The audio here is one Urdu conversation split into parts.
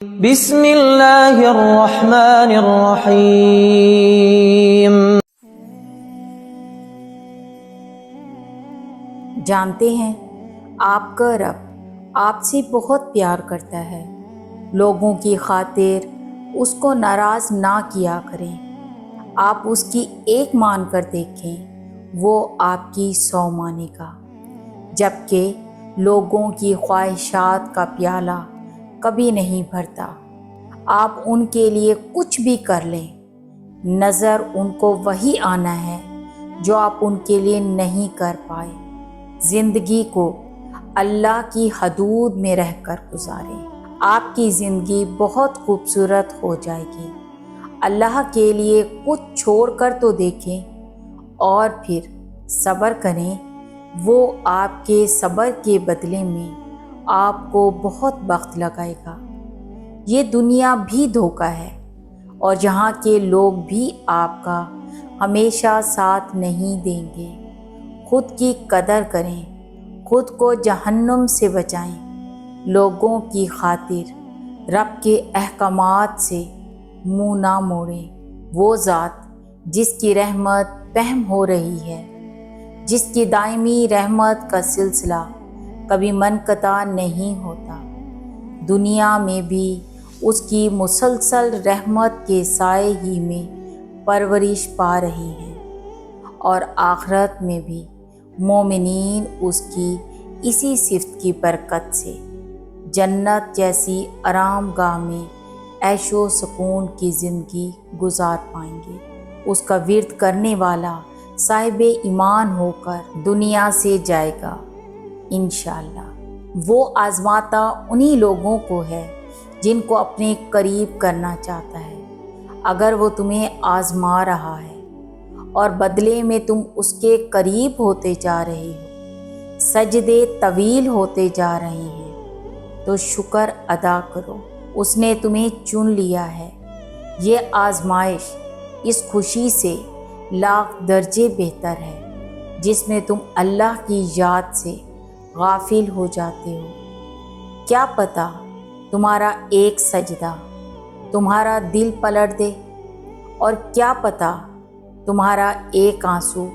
بسم اللہ الرحمن الرحیم۔ جانتے ہیں آپ کا رب آپ سے بہت پیار کرتا ہے۔ لوگوں کی خاطر اس کو ناراض نہ کیا کریں۔ آپ اس کی ایک مان کر دیکھیں، وہ آپ کی 100 مانے گا۔ جبکہ لوگوں کی خواہشات کا پیالہ کبھی نہیں بھرتا۔ آپ ان کے لیے کچھ بھی کر لیں، نظر ان کو وہی آنا ہے جو آپ ان کے لیے نہیں کر پائے۔ زندگی کو اللہ کی حدود میں رہ کر گزاریں، آپ کی زندگی بہت خوبصورت ہو جائے گی۔ اللہ کے لیے کچھ چھوڑ کر تو دیکھیں اور پھر صبر کریں، وہ آپ کے صبر کے بدلے میں آپ کو بہت بخت لگائے گا۔ یہ دنیا بھی دھوکہ ہے اور یہاں کے لوگ بھی آپ کا ہمیشہ ساتھ نہیں دیں گے۔ خود کی قدر کریں، خود کو جہنم سے بچائیں۔ لوگوں کی خاطر رب کے احکامات سے منہ نہ موڑیں۔ وہ ذات جس کی رحمت فہم ہو رہی ہے، جس کی دائمی رحمت کا سلسلہ کبھی منقطع نہیں ہوتا، دنیا میں بھی اس کی مسلسل رحمت کے سائے ہی میں پرورش پا رہی ہیں، اور آخرت میں بھی مومنین اس کی اسی صفت کی برکت سے جنت جیسی آرام گاہ میں عیش و سکون کی زندگی گزار پائیں گے۔ اس کا ورد کرنے والا صاحب ایمان ہو کر دنیا سے جائے گا انشاءاللہ۔ وہ آزماتا انہی لوگوں کو ہے جن کو اپنے قریب کرنا چاہتا ہے۔ اگر وہ تمہیں آزما رہا ہے اور بدلے میں تم اس کے قریب ہوتے جا رہے ہو، سجدے طویل ہوتے جا رہے ہیں، تو شکر ادا کرو، اس نے تمہیں چن لیا ہے۔ یہ آزمائش اس خوشی سے لاکھ درجے بہتر ہے جس میں تم اللہ کی یاد سے غافل ہو جاتے ہو۔ کیا پتہ تمہارا ایک سجدہ تمہارا دل پلٹ دے، اور کیا پتہ تمہارا ایک آنسو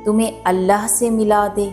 تمہیں اللہ سے ملا دے۔